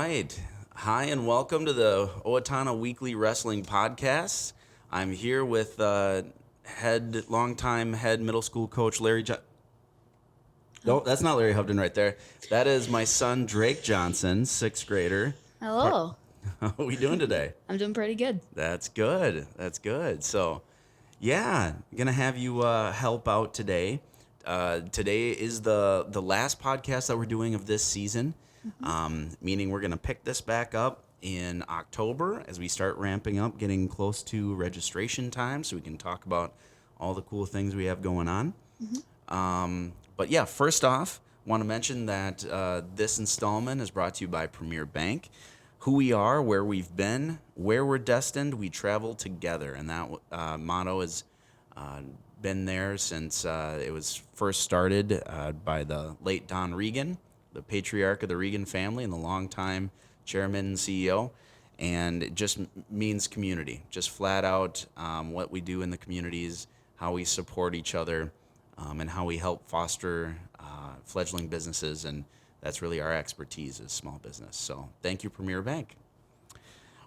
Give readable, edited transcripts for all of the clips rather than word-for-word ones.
right. Hi, and welcome to the Owatonna Weekly Wrestling Podcast. I'm here with longtime head middle school coach Larry. No, that's not Larry Hovden right there. That is my son Drake Johnson, sixth grader. Hello. How are we doing today? I'm doing pretty good. That's good. That's good. So, yeah, gonna have you help out today. Today is the last podcast that we're doing of this season, meaning we're gonna pick this back up in October as we start ramping up, getting close to registration time, so we can talk about all the cool things we have going on. But yeah, first off, want to mention that this installment is brought to you by Premier Bank. Who we are, where we've been, where we're destined, we travel together. And that motto has been there since it was first started by the late Don Regan, the patriarch of the Regan family and the longtime chairman and CEO. And it just means community, just flat out what we do in the communities, how we support each other, and how we help foster fledgling businesses. And that's really our expertise is small business. So thank you, Premier Bank.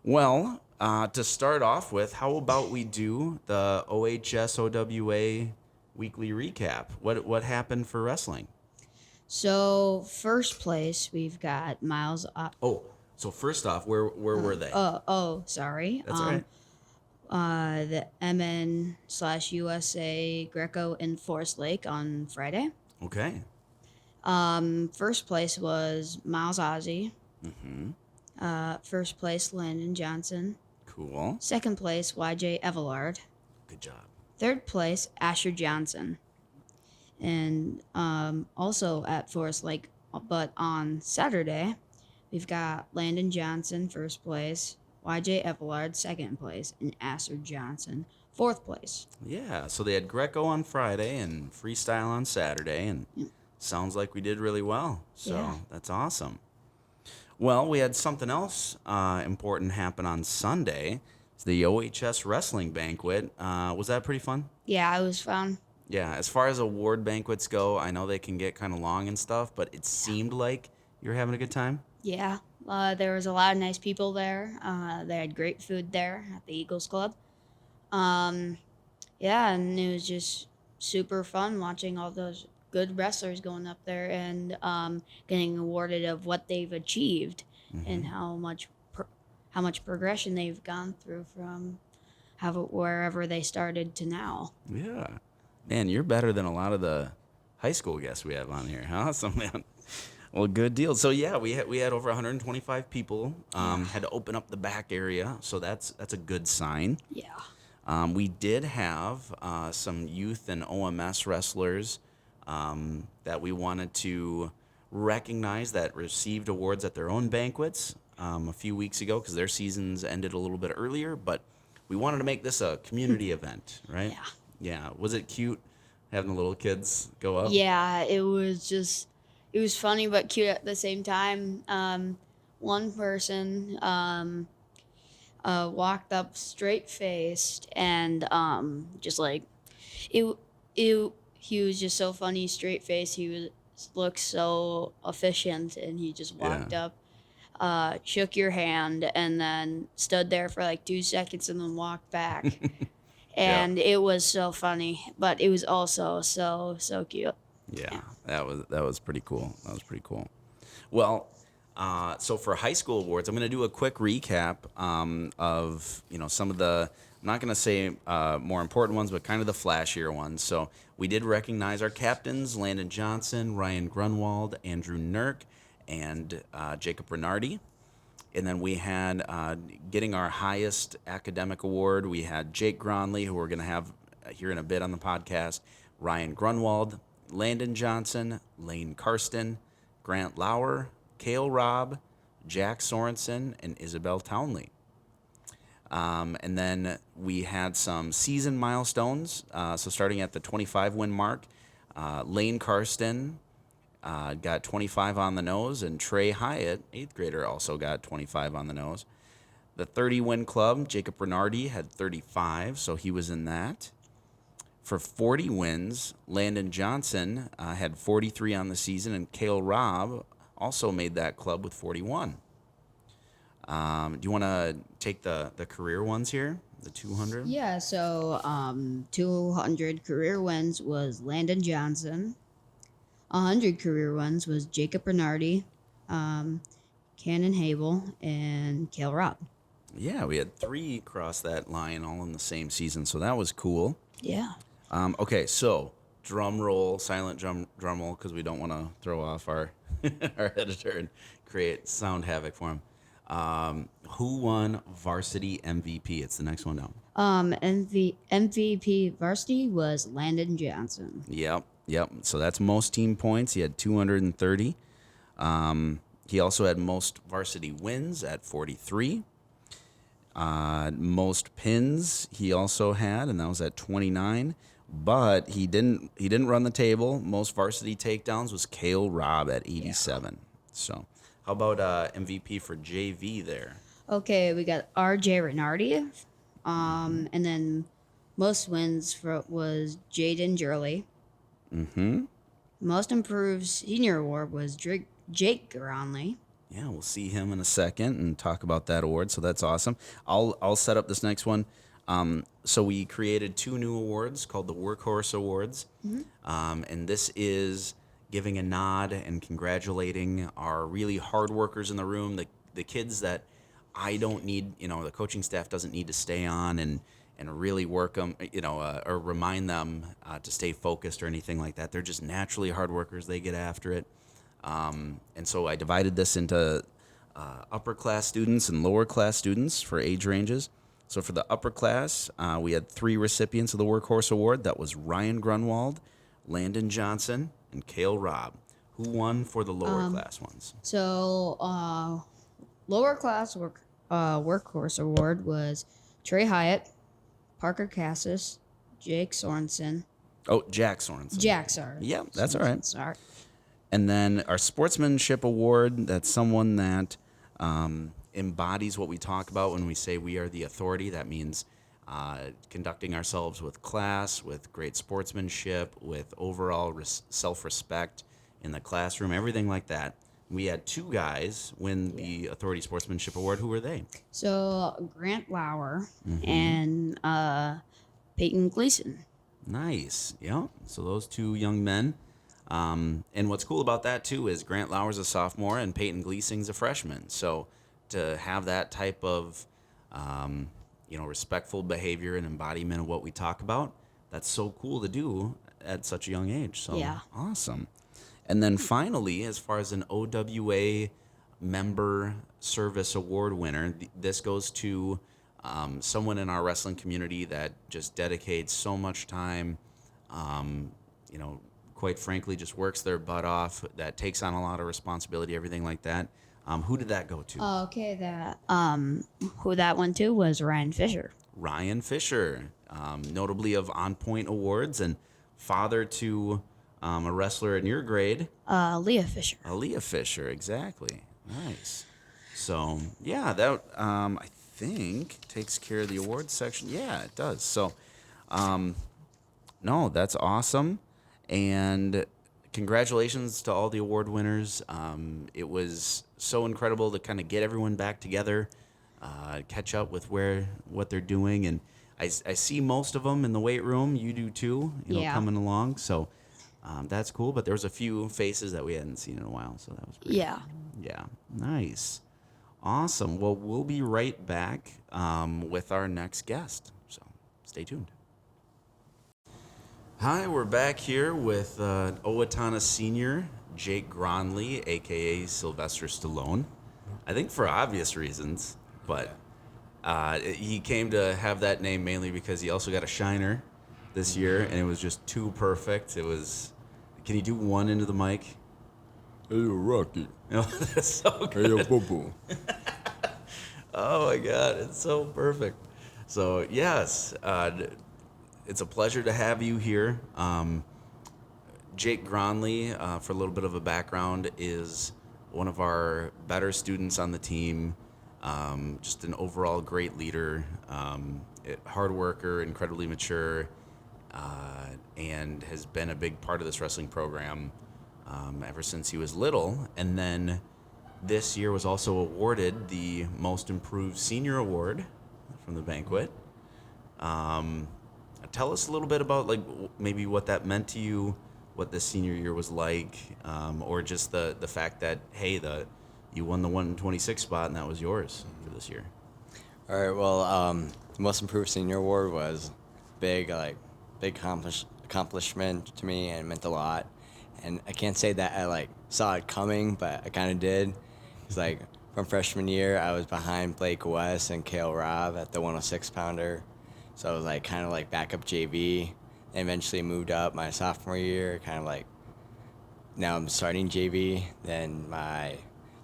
Well, to start off with, how about we do the OHS OWA weekly recap? What happened for wrestling? So, first place, we've got Miles. So first off, where were they? Sorry. That's all right. The MN/USA Greco in Forest Lake on Friday. Okay. First place was Miles Aase. First place, Landen Johnson. Cool. Second place, YJ Eveillard. Good job. Third place, Asher Johnson. And also at Forest Lake, but on Saturday, we've got Landen Johnson, first place, YJ Eveillard, second place, and Asher Johnson, fourth place. Yeah, so they had Greco on Friday and Freestyle on Saturday, and sounds like we did really well. So Yeah. That's awesome. Well, we had something else important happen on Sunday. It's the OHS Wrestling Banquet. Was that pretty fun? Yeah, it was fun. Yeah, as far as award banquets go, I know they can get kind of long and stuff, but it seemed like you were having a good time. Yeah, there was a lot of nice people there. They had great food there at the Eagles Club. Yeah, and it was just super fun watching all those good wrestlers going up there and getting awarded of what they've achieved and how much progression they've gone through from wherever they started to now. Yeah. Man, you're better than a lot of the high school guests we have on here, huh? So, man. Well, good deal. So yeah, we had over 125 people. Had to open up the back area, so that's a good sign. Yeah. We did have some youth and OMS wrestlers that we wanted to recognize that received awards at their own banquets a few weeks ago because their seasons ended a little bit earlier. But we wanted to make this a community event, right? Yeah. Yeah. Was it cute having the little kids go up? Yeah, it was funny but cute at the same time. One person walked up straight faced and just like it he was just so funny, straight faced. Looked so efficient, and he just walked up, shook your hand, and then stood there for like 2 seconds and then walked back. And It was so funny, but it was also so cute. Yeah, that was pretty cool. That was pretty cool. Well, so for high school awards, I'm going to do a quick recap of some of the, I'm not going to say more important ones, but kind of the flashier ones. So we did recognize our captains: Landen Johnson, Ryan Grunwald, Andrew Nirk, and Jacob Reinardy. And then we had, getting our highest academic award, we had Jake Gronli, who we're going to have here in a bit on the podcast, Ryan Grunwald, Landen Johnson, Lane Karsten, Grant Lauer, Cael Robb, Jack Sorenson, and Isabelle Townley. And then we had some season milestones. So starting at the 25 win mark, Lane Karsten got 25 on the nose, and Trey Hiatt, 8th grader, also got 25 on the nose. The 30 win club, Jacob Reinardy had 35, so he was in that. For 40 wins, Landen Johnson had 43 on the season, and Cael Robb also made that club with 41. Do you want to take the career ones here, the 200? Yeah, so 200 career wins was Landen Johnson. 100 career wins was Jacob Reinardy, Cannon Habel, and Cael Robb. Yeah, we had 3 cross that line all in the same season, so that was cool. Yeah. Okay, so drum roll, silent drum roll, because we don't want to throw off our our editor and create sound havoc for him. Who won varsity MVP? It's the next one down. MVP varsity was Landen Johnson. Yep. So that's most team points. He had 230. He also had most varsity wins at 43. Most pins he also had, and that was at 29. But he didn't run the table. Most varsity takedowns was Cael Robb at 87. Yeah. So how about MVP for JV there? Okay, we got RJ Reinardy. And then most wins was Jaden Gurley. Mm-hmm. Most improved senior award was Jake Gronli. Yeah, we'll see him in a second and talk about that award. So that's awesome. I'll set up this next one. So we created 2 new awards called the Workhorse Awards, and this is giving a nod and congratulating our really hard workers in the room, the kids that I don't need, the coaching staff doesn't need to stay on and really work them, or remind them to stay focused or anything like that. They're just naturally hard workers. They get after it. And so I divided this into upper class students and lower class students for age ranges. So for the upper class, we had 3 recipients of the Workhorse Award. That was Ryan Grunwald, Landen Johnson, and Cael Robb. Who won for the lower class ones? So lower class Workhorse Award was Trey Hiatt, Parker Cassis, Jake Sorenson. Oh, Jack Sorenson. Sorry. Yeah, that's all right. Sorry. And then our Sportsmanship Award, that's someone that embodies what we talk about when we say we are the authority. That means conducting ourselves with class, with great sportsmanship, with overall self-respect in the classroom, everything like that. We had 2 guys win the Authority Sportsmanship Award. Who were they? So Grant Lauer and Peyton Gleason. Nice. Yeah. So those 2 young men. And what's cool about that, too, is Grant Lauer's a sophomore and Peyton Gleasing's a freshman. So to have that type of, respectful behavior and embodiment of what we talk about, that's so cool to do at such a young age. So awesome. And then finally, as far as an OWA member service award winner, this goes to someone in our wrestling community that just dedicates so much time, quite frankly, just works their butt off, that takes on a lot of responsibility, everything like that. Who did that go to? Okay, who that went to was Ryan Fisher. Ryan Fisher, notably of On Point Awards and father to a wrestler in your grade. Leah Fisher. Leah Fisher, exactly. Nice. So, yeah, that, I think, takes care of the awards section. Yeah, it does. So, no, that's awesome. And congratulations to all the award winners. It was so incredible to kind of get everyone back together, catch up with what they're doing. And I see most of them in the weight room. You do too, coming along. So that's cool. But there was a few faces that we hadn't seen in a while. So that was pretty cool. Yeah. Nice. Awesome. Well, we'll be right back with our next guest. So stay tuned. Hi, we're back here with Owatonna senior Jake Gronli, a.k.a. Sylvester Stallone. I think for obvious reasons, but he came to have that name mainly because he also got a shiner this year, and it was just too perfect. It was... Can you do one into the mic? Hey, Rocky. Oh, that's so good. Hey, Boo-Boo. Oh, my God. It's so perfect. So, yes... it's a pleasure to have you here. Jake Gronli, for a little bit of a background, is one of our better students on the team. Just an overall great leader, hard worker, incredibly mature, and has been a big part of this wrestling program ever since he was little. And then this year was also awarded the Most Improved Senior Award from the Banquet. Tell us a little bit about like maybe what that meant to you, what the senior year was like, or just the fact that hey, you won the 126 spot and that was yours for this year. All right. Well, the Most Improved Senior Award was big accomplishment to me, and it meant a lot. And I can't say that I saw it coming, but I kind of did. It's from freshman year, I was behind Blake West and Cael Robb at the 106 pounder, so I was kind of backup JV. And eventually moved up my sophomore year, now I'm starting JV. Then my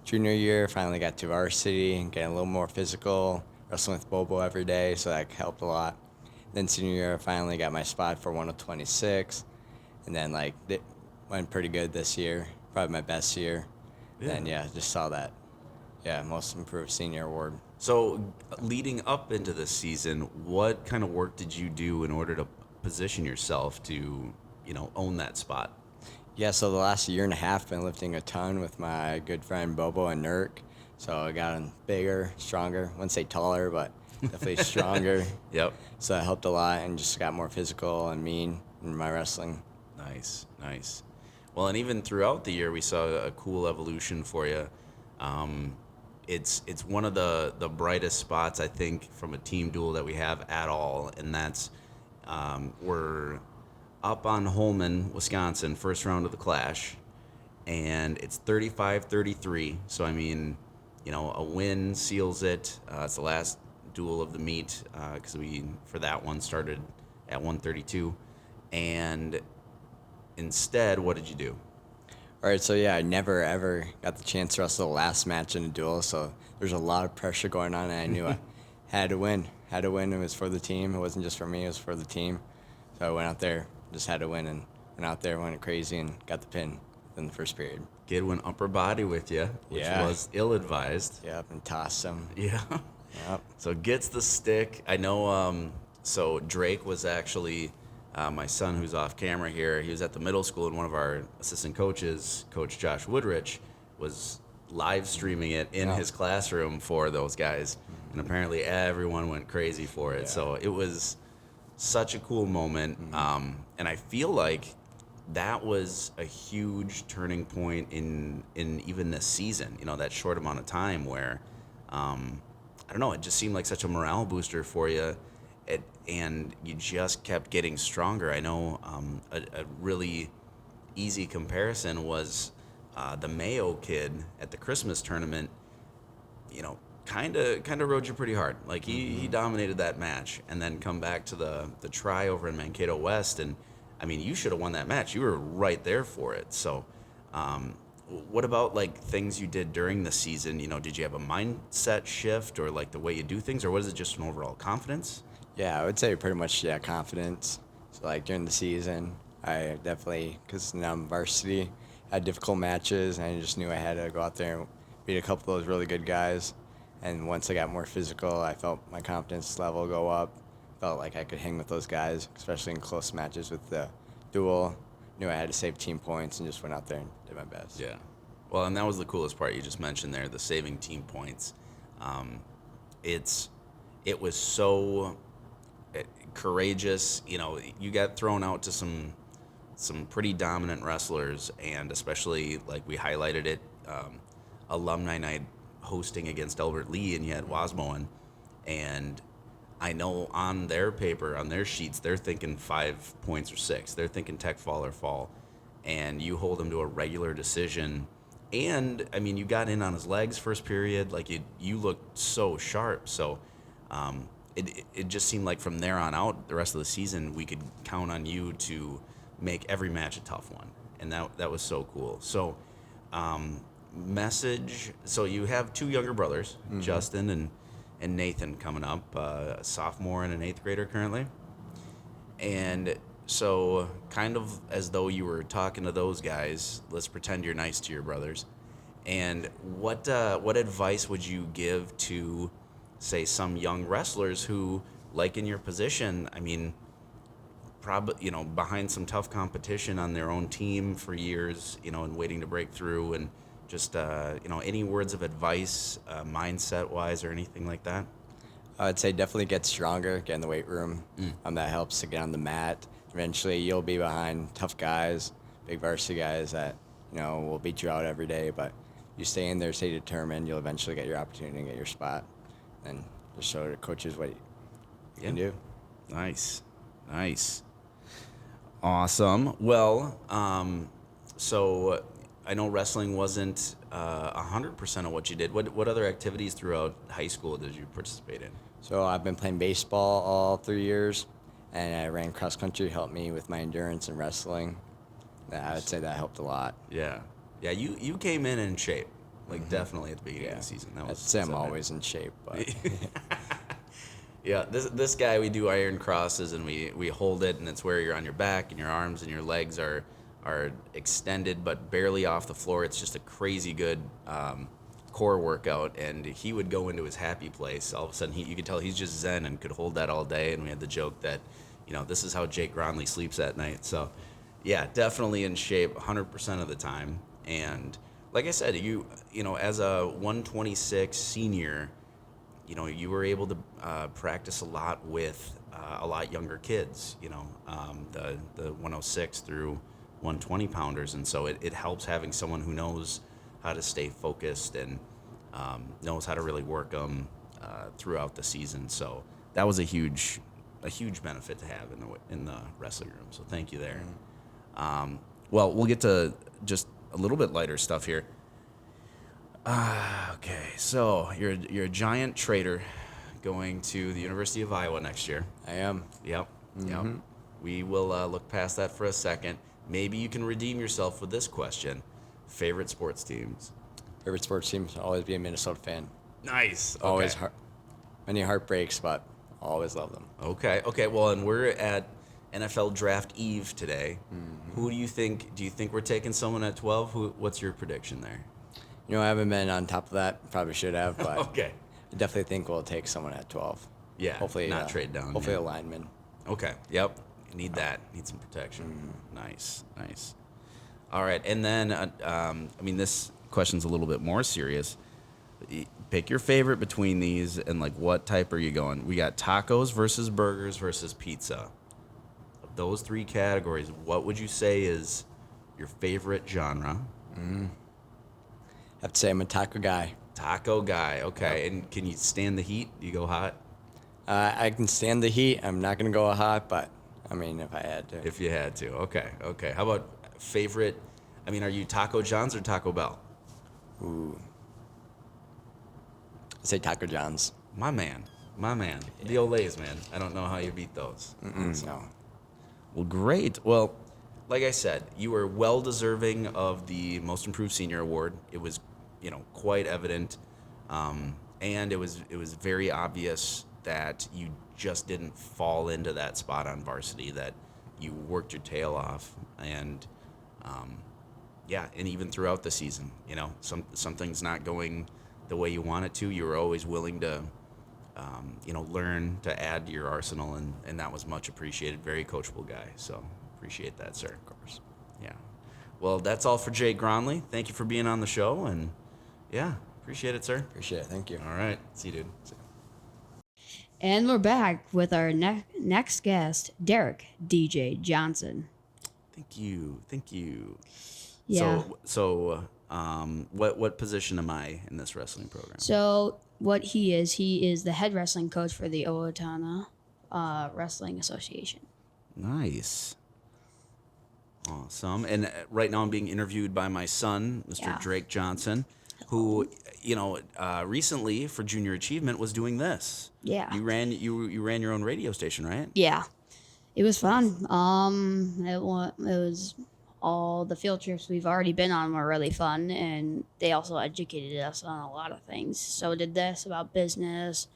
junior year, finally got to varsity and getting a little more physical, wrestling with Bobo every day, so that helped a lot. Then senior year, I finally got my spot for 126, and then it went pretty good this year, probably my best year. Yeah. And just saw that, Most Improved Senior Award. So leading up into this season, what kind of work did you do in order to position yourself to, own that spot? Yeah, so the last year and a half, been lifting a ton with my good friend Bobo and Nirk. So I got bigger, stronger. I wouldn't say taller, but definitely stronger. Yep. So that helped a lot, and just got more physical and mean in my wrestling. Nice. Well, and even throughout the year, we saw a cool evolution for you. It's one of the brightest spots, I think, from a team duel that we have at all, and that's we're up on Holmen, Wisconsin, first round of the Clash, and it's 35-33. So, I mean, a win seals it. It's the last duel of the meet because we, for that one, started at 132. And instead, what did you do? All right, so I never ever got the chance to wrestle the last match in a duel, so there's a lot of pressure going on, and I knew I had to win. It was for the team. It wasn't just for me, it was for the team. So I went out there, just had to win, and went out there, went crazy, and got the pin in the first period. Kid went upper body with you, which was ill-advised. Yep, and tossed him. Yeah. Yep. So gets the stick. I know, so Drake was actually, my son who's off camera here, he was at the middle school, and one of our assistant coaches, Coach Josh Woodrich, was live streaming it in his classroom for those guys. And apparently everyone went crazy for it. Yeah. So it was such a cool moment. And I feel like that was a huge turning point in even this season, that short amount of time where, I don't know, it just seemed like such a morale booster for you. And you just kept getting stronger. I know a really easy comparison was the Mayo kid at the Christmas tournament, kind of rode you pretty hard. He dominated that match, and then come back to the try over in Mankato West, and I mean, you should have won that match. You were right there for it. So what about things you did during the season? Did you have a mindset shift or the way you do things, or was it just an overall confidence? Yeah, I would say pretty much, confidence. So during the season, I definitely, because now I'm varsity, had difficult matches, and I just knew I had to go out there and beat a couple of those really good guys. And once I got more physical, I felt my confidence level go up. Felt like I could hang with those guys, especially in close matches with the duel. Knew I had to save team points, and just went out there and did my best. Yeah. Well, and that was the coolest part you just mentioned there, the saving team points. It was so courageous. You got thrown out to some pretty dominant wrestlers, and especially we highlighted it, alumni night hosting against Albert Lee, and you had Wasmoen, and I know on their paper, on their sheets, they're thinking 5 points or 6. They're thinking tech fall or fall, and you hold them to a regular decision. And I mean, you got in on his legs first period, you looked so sharp. So it just seemed like from there on out, the rest of the season, we could count on you to make every match a tough one, and that was so cool. So message. So you have 2 younger brothers, Justin and Nathan, coming up, a sophomore and an 8th grader currently. And so kind of as though you were talking to those guys, let's pretend you're nice to your brothers. And what advice would you give to, say, some young wrestlers who, in your position, I mean, probably, behind some tough competition on their own team for years, and waiting to break through, and Just any words of advice, mindset wise, or anything like that? I'd say definitely get stronger, get in the weight room. That helps to get on the mat. Eventually, you'll be behind tough guys, big varsity guys that will beat you out every day. But you stay in there, stay determined. You'll eventually get your opportunity and get your spot, and just show the coaches what you can do. Nice. Awesome. Well, so I know wrestling wasn't 100% of what you did. What other activities throughout high school did you participate in? So I've been playing baseball all 3 years, and I ran cross country, helped me with my endurance and wrestling. I would say that helped a lot. Yeah. You came in shape, like definitely at the beginning of the season. I'd say I'm always in shape, but yeah. This guy, we do iron crosses and we hold it, and it's where you're on your back and your arms and your legs are extended but barely off the floor. It's just a crazy good core workout, and he would go into his happy place. All of a sudden, you could tell he's just zen and could hold that all day. And we had the joke that, this is how Jake Gronli sleeps at night. So, yeah, definitely in shape 100% of the time. And like I said, you as a 126 senior, you were able to practice a lot with a lot younger kids. The 106 through 120 pounders, and so it helps having someone who knows how to stay focused and knows how to really work them throughout the season. So that was a huge benefit to have in the wrestling room. So thank you there. Well, we'll get to just a little bit lighter stuff here. Okay, so you're a giant trader going to the University of Iowa next year. I am. Yep. We will look past that for a second. Maybe you can redeem yourself with this question. Favorite sports teams? Favorite sports teams will always be a Minnesota fan. Nice. Okay. Always many heartbreaks, but always love them. Okay. Well, and we're at NFL Draft Eve today. Who do you think? Do you think we're taking someone at 12? What's your prediction there? I haven't been on top of that. Probably should have, but Okay. I definitely think we'll take someone at 12. Yeah. Hopefully not trade down. Hopefully yeah. a lineman. Okay. Yep. Need that. Need some protection. Nice. All right. And then, this question's a little bit more serious. Pick your favorite between these, and what type are you going? We got tacos versus burgers versus pizza. Of those three categories, what would you say is your favorite genre? I have to say I'm a taco guy. Taco guy. Okay. Yep. And can you stand the heat? Do you go hot? I can stand the heat. I'm not going to go hot, but if I had to. If you had to. Okay. How about favorite? Are you Taco John's or Taco Bell? Ooh. I'd say Taco John's. My man. Yeah. The Olays, man. I don't know how you beat those. No. Well, great. Well, like I said, you were well deserving of the Most Improved Senior Award. It was, quite evident, and it was very obvious that you just didn't fall into that spot on varsity, that you worked your tail off, and and even throughout the season, something's not going the way you want it to. You were always willing to learn to add to your arsenal, and that was much appreciated. Very coachable guy, so appreciate that, sir. Of course. Yeah. Well, that's all for Jake Gronli. Thank you for being on the show, and appreciate it, sir. Appreciate it. Thank you. All right. See you, dude. And we're back with our next guest, Derek DJ Johnson. Thank you. Yeah. So what position am I in this wrestling program? So what he is the head wrestling coach for the Owatonna Wrestling Association. Nice. Awesome. And right now I'm being interviewed by my son, Mr. Drake Johnson, who, recently for Junior Achievement was doing this. Yeah. You ran your own radio station, right? Yeah. It was fun. It was all the field trips we've already been on were really fun, and they also educated us on a lot of things. So did this about business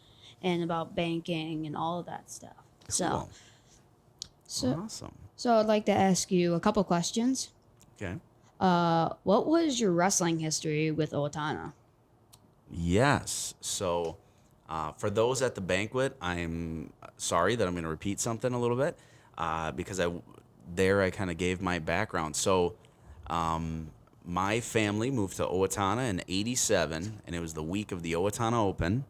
and about banking and all of that stuff. Cool. So awesome. So I'd like to ask you a couple questions. Okay. What was your wrestling history with Owatonna? Yes. So for those at the banquet, I'm sorry that I'm going to repeat something a little bit because I kind of gave my background. So my family moved to Owatonna in '87, and it was the week of the Owatonna Open.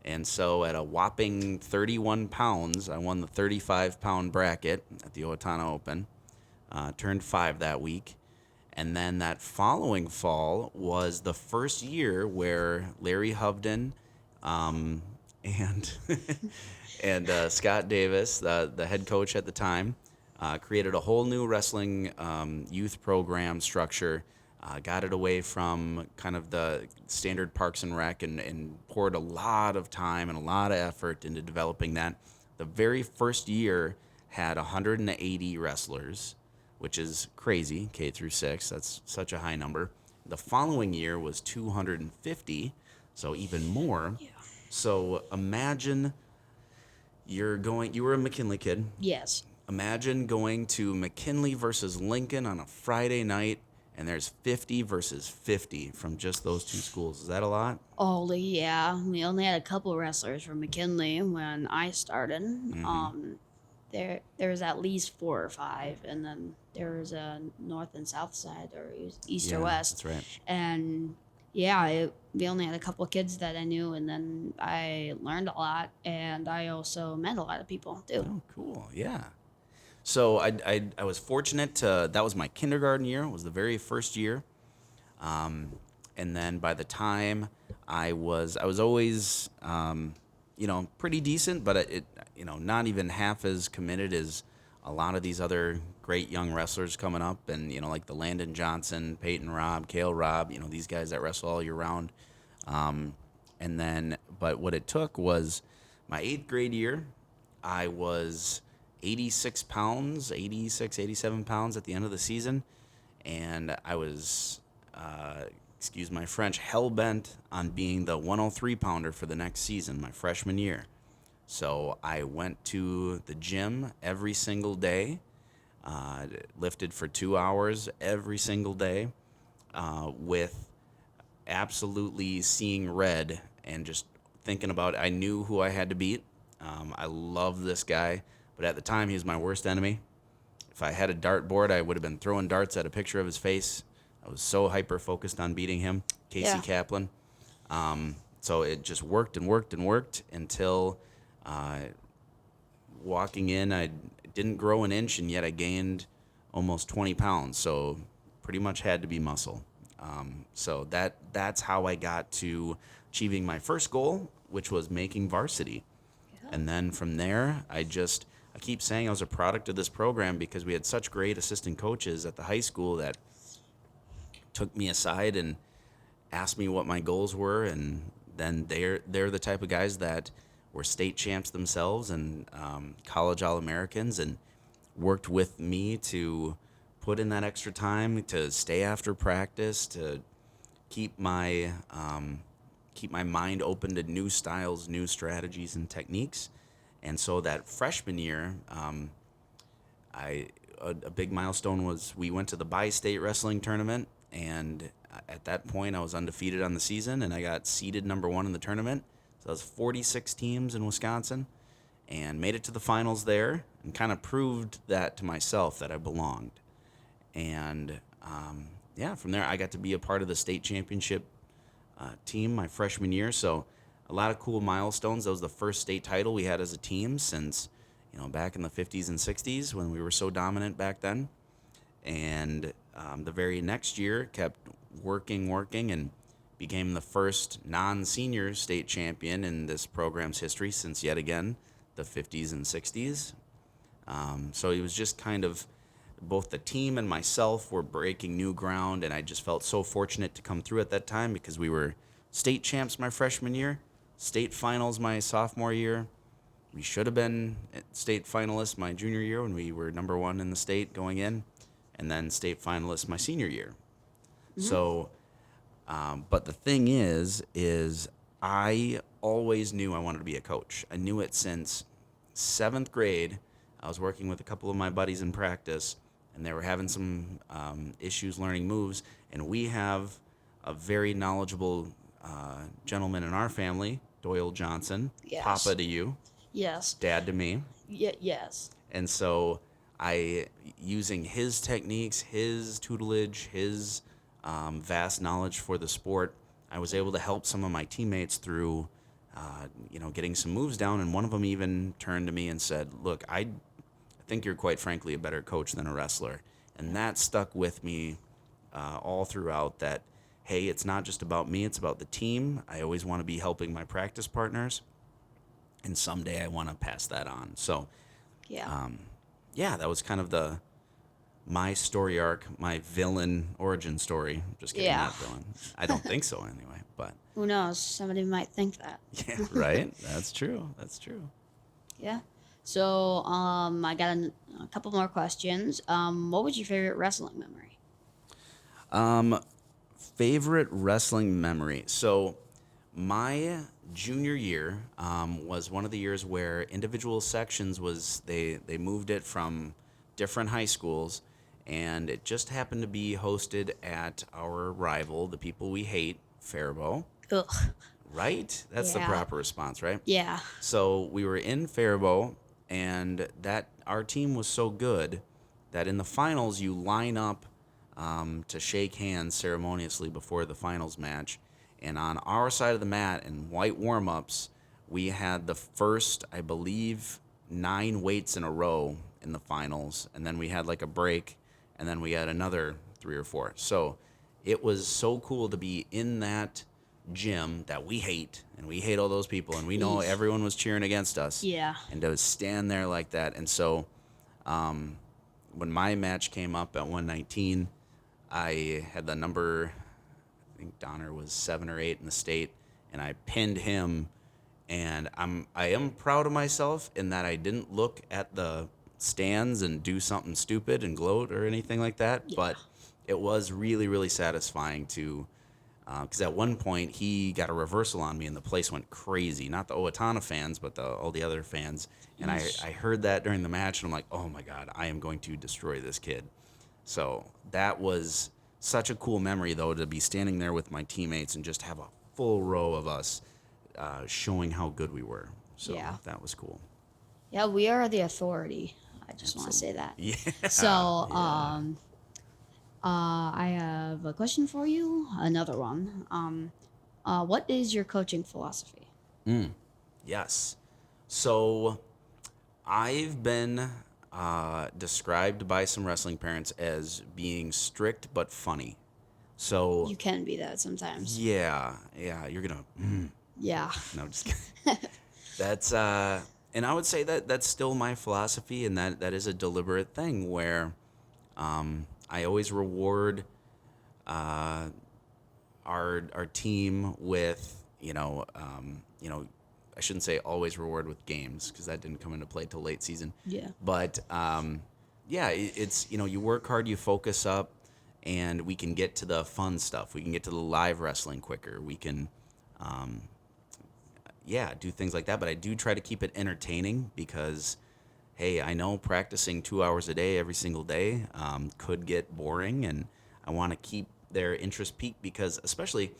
And so at a whopping 31 pounds, I won the 35-pound bracket at the Owatonna Open. Turned 5 that week. And then that following fall was the first year where Larry Hovden and and Scott Davis, the head coach at the time, created a whole new wrestling youth program structure. Got it away from kind of the standard Parks and Rec and poured a lot of time and a lot of effort into developing that. The very first year had 180 wrestlers, which is crazy, K through 6. That's such a high number. The following year was 250, so even more. Yeah. So imagine you were a McKinley kid. Yes. Imagine going to McKinley versus Lincoln on a Friday night, and there's 50 versus 50 from just those two schools. Is that a lot? Oh, yeah. We only had a couple wrestlers from McKinley when I started. There was at least 4 or 5, and then there was a north and south side, or east or west. That's right. And yeah, we only had a couple of kids that I knew, and then I learned a lot, and I also met a lot of people too. Oh, cool. Yeah. So I was fortunate to, that was my kindergarten year. It was the very first year. And then by the time I was always, pretty decent, but not even half as committed as a lot of these other great young wrestlers coming up. And, like the Landen Johnson, Peyton Robb, Cael Robb, these guys that wrestle all year round. But what it took was my 8th grade year, I was 86 pounds, 87 pounds at the end of the season. And I was, excuse my French, hell-bent on being the 103-pounder for the next season, my freshman year. So I went to the gym every single day, lifted for 2 hours every single day, with absolutely seeing red and just thinking about it. I knew who I had to beat. I love this guy. But at the time, he was my worst enemy. If I had a dartboard, I would have been throwing darts at a picture of his face. I was so hyper-focused on beating him, Casey Kaplan. So it just worked and worked and worked until walking in, I didn't grow an inch, and yet I gained almost 20 pounds. So pretty much had to be muscle. So that's how I got to achieving my first goal, which was making varsity. Yeah. And then from there, I keep saying I was a product of this program because we had such great assistant coaches at the high school that took me aside and asked me what my goals were, and then they're the type of guys that were state champs themselves and college All-Americans, and worked with me to put in that extra time to stay after practice, to keep my mind open to new styles, new strategies, and techniques. And so that freshman year, a big milestone was we went to the bi-state wrestling tournament, and at that point I was undefeated on the season, and I got seeded number 1 in the tournament. So that was 46 teams in Wisconsin, and made it to the finals there, and kind of proved that to myself that I belonged. And from there I got to be a part of the state championship team my freshman year. So a lot of cool milestones. That was the first state title we had as a team since, back in the 50s and 60s when we were so dominant back then. And the very next year kept working, and became the first non-senior state champion in this program's history since, yet again, the 50s and 60s. So it was just kind of both the team and myself were breaking new ground, and I just felt so fortunate to come through at that time because we were state champs my freshman year, state finals my sophomore year. We should have been state finalists my junior year when we were number 1 in the state going in, and then state finalists my senior year. Mm-hmm. So, but the thing is I always knew I wanted to be a coach. I knew it since 7th grade. I was working with a couple of my buddies in practice, and they were having some issues learning moves, and we have a very knowledgeable gentleman in our family, Doyle Johnson. Yes. Papa to you. Yes. Dad to me. Yes. And so using his techniques, his tutelage, his vast knowledge for the sport, I was able to help some of my teammates through, getting some moves down. And one of them even turned to me and said, "Look, I think you're quite frankly a better coach than a wrestler." And that stuck with me all throughout. That, hey, it's not just about me; it's about the team. I always want to be helping my practice partners, and someday I want to pass that on. So, Yeah. that was kind of my story arc, my villain origin story. Just kidding, Yeah. not villain. I don't think so anyway, but Who knows? Somebody might think that. yeah, right? That's true. That's true. Yeah. So, I got a couple more questions. What was your favorite wrestling memory? Favorite wrestling memory. So, my junior year was one of the years where individual sections they moved it from different high schools, and it just happened to be hosted at our rival, the people we hate, Faribault. Ugh. Right? That's the Yeah. proper response, right? Yeah. So we were in Faribault, and that our team was so good that in the finals you line up to shake hands ceremoniously before the finals match. And on our side of the mat in white warm-ups, we had the first, I believe, 9 weights in a row in the finals, and then we had like a break, and then we had another 3 or 4. So it was so cool to be in that gym that we hate, and we hate all those people, and we know Eesh. everyone was cheering against us. Yeah. And to stand there like that. And so when my match came up at 119, I had the number, I think Donner was 7 or 8 in the state, and I pinned him. And I am proud of myself in that I didn't look at the stands and do something stupid and gloat or anything like that. Yeah. But it was really, really satisfying to, because at one point he got a reversal on me and the place went crazy. Not the Owatonna fans, but all the other fans. And I heard that during the match, and I'm like, oh my God, I am going to destroy this kid. So that was such a cool memory, though, to be standing there with my teammates and just have a full row of us showing how good we were. So Yeah. that was cool. Yeah, we are the authority. I just want to say that. Yeah. So, I have a question for you. Another one. What is your coaching philosophy? Yes. So I've been described by some wrestling parents as being strict but funny. So You can be that sometimes. yeah, you're gonna Yeah. no, just kidding. That's and I would say that that's still my philosophy, and that is a deliberate thing where I always reward our team with I shouldn't say always reward with games, because that didn't come into play till late season. Yeah. But it's you work hard, you focus up, and we can get to the fun stuff. We can get to the live wrestling quicker. We can do things like that. But I do try to keep it entertaining, because hey, I know practicing 2 hours a day every single day could get boring, and I want to keep their interest peaked, because especially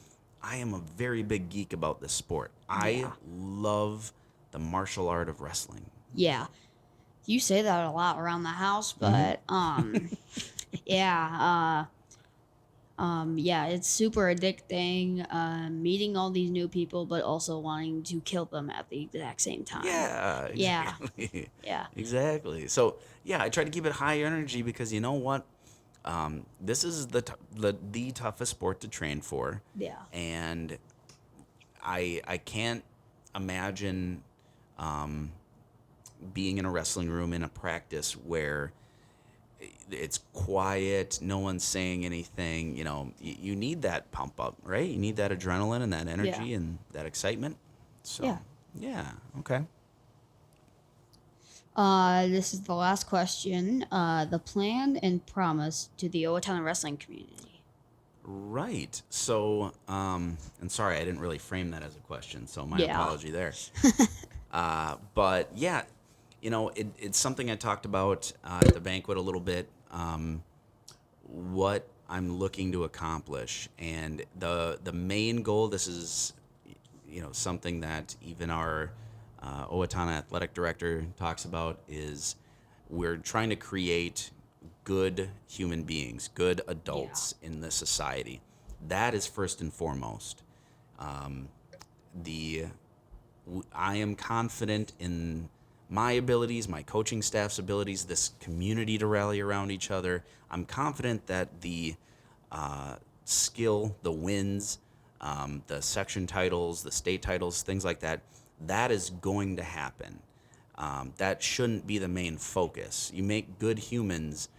I am a very big geek about this sport. I love the martial art of wrestling. Yeah. You say that a lot around the house, but it's super addicting. Meeting all these new people, but also wanting to kill them at the exact same time. Yeah, Yeah. exactly. Yeah. Exactly. So yeah, I try to keep it high energy, because you know what? This is the toughest sport to train for. Yeah. And I can't imagine being in a wrestling room in a practice where it's quiet, no one's saying anything. You need that pump up, right? You need that adrenaline and that energy and that excitement. So yeah, okay. This is the last question. The plan and promise to the Owatonna wrestling community. Right. So, and sorry, I didn't really frame that as a question, so my Yeah. apology there. But yeah, it's something I talked about at the banquet a little bit. What I'm looking to accomplish, and the main goal. This is, something that even our Owatonna athletic director talks about, is we're trying to create good human beings, good adults in this society. That is first and foremost. I am confident in my abilities, my coaching staff's abilities, this community to rally around each other. I'm confident that the skill, the wins, the section titles, the state titles, things like that, that is going to happen. That shouldn't be the main focus. You make good humans,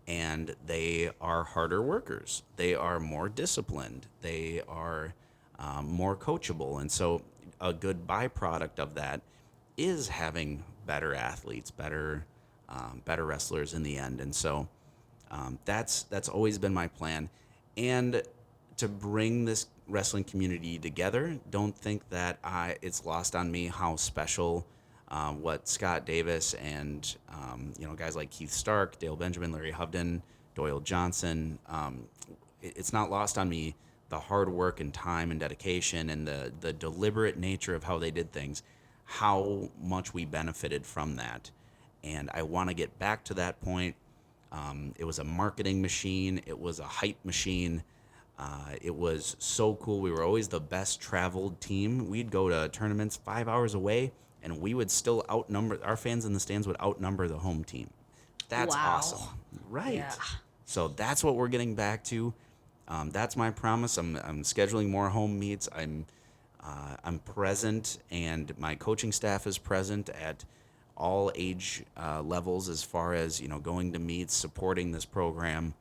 and they are harder workers. They are more disciplined. They are more coachable. And so a good byproduct of that is having better athletes, better wrestlers in the end. And so that's always been my plan. And to bring this wrestling community together, don't think that it's lost on me how special what Scott Davis and guys like Keith Stark, Dale Benjamin, Larry Hovden, Doyle Johnson, it's not lost on me the hard work and time and dedication and the deliberate nature of how they did things, how much we benefited from that. And I want to get back to that point. It was a marketing machine. It was a hype machine. It was so cool. We were always the best traveled team. We'd go to tournaments 5 hours away, and we would still outnumber, our fans in the stands would outnumber the home team. That's awesome. Right. Yeah. So that's what we're getting back to. That's my promise. I'm scheduling more home meets. I'm present, and my coaching staff is present at all age levels as far as going to meets, supporting this program,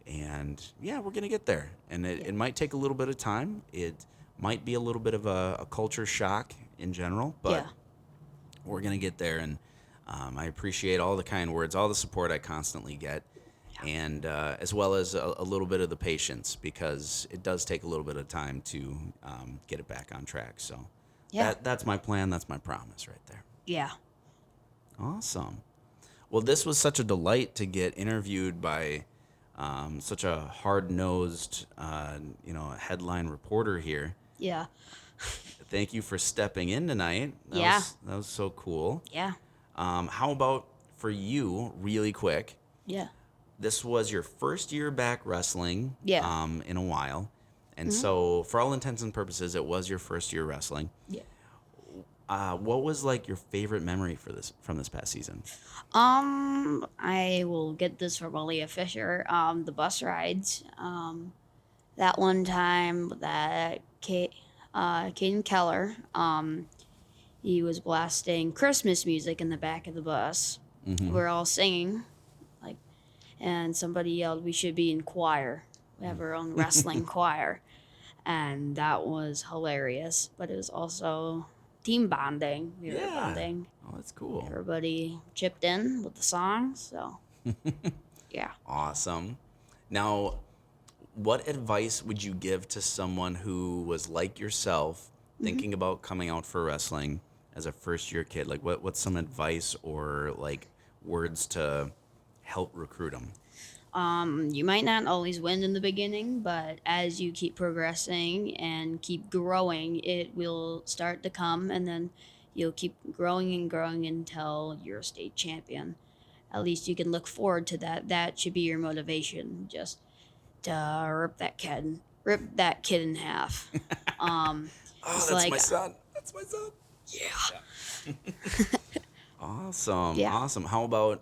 and yeah, we're gonna get there. And it might take a little bit of time. It might be a little bit of a culture shock in general, but we're gonna get there. And I appreciate all the kind words, all the support I constantly get. And as well as a little bit of the patience, because it does take a little bit of time to get it back on track. So that's my plan. That's my promise right there. Yeah. Awesome. Well, this was such a delight to get interviewed by such a hard-nosed, headline reporter here. Yeah. Thank you for stepping in tonight. That was so cool. Yeah. How about for you, really quick? Yeah. This was your first year back wrestling in a while. And so for all intents and purposes, it was your first year wrestling. Yeah. What was like your favorite memory from this past season? I will get this from Aaliyah Fisher. The bus rides. That one time that Caden Keller, he was blasting Christmas music in the back of the bus. Mm-hmm. We're all singing, and somebody yelled, "We should be in choir. We have our own wrestling choir." And that was hilarious, but it was also team bonding. We were bonding. Oh, that's cool. Everybody chipped in with the songs, so yeah. Awesome. Now, what advice would you give to someone who was like yourself, thinking about coming out for wrestling as a first-year kid? Like, what's some advice or like words to help recruit them? You might not always win in the beginning, but as you keep progressing and keep growing, it will start to come, and then you'll keep growing and growing until you're a state champion. At least you can look forward to that. That should be your motivation, just to rip that kid in half. That's my son. That's my son. Yeah. Awesome. Yeah. Awesome. How about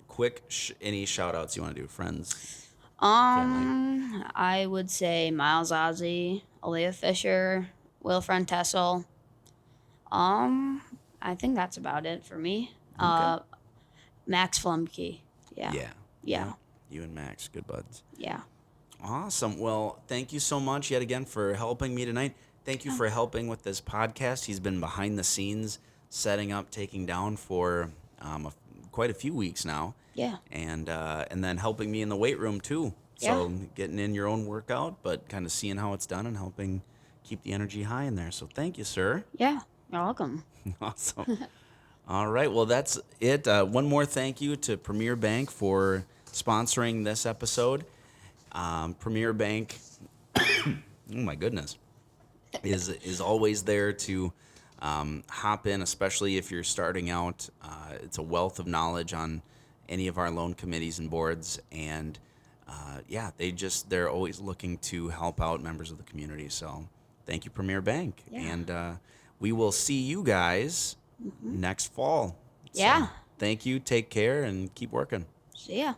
quick any shout outs you want to do, friends? I would say Miles Aase, Aaliyah Fisher, Will Frantessel. I think that's about it for me. Okay. Max Flumke. Yeah. You and Max, good buds. Yeah. Awesome. Well, thank you so much yet again for helping me tonight. Thank you for helping with this podcast. He's been behind the scenes, setting up, taking down for quite a few weeks now. Yeah. And then helping me in the weight room too. So getting in your own workout, but kind of seeing how it's done and helping keep the energy high in there. So thank you, sir. Yeah. You're welcome. Awesome. All right. Well, that's it. One more thank you to Premier Bank for sponsoring this episode. Premier Bank, oh my goodness, is always there to hop in, especially if you're starting out. It's a wealth of knowledge on any of our loan committees and boards. And yeah, they're always looking to help out members of the community. So thank you, Premier Bank. Yeah. And we will see you guys next fall. So Yeah. thank you. Take care and keep working. See ya.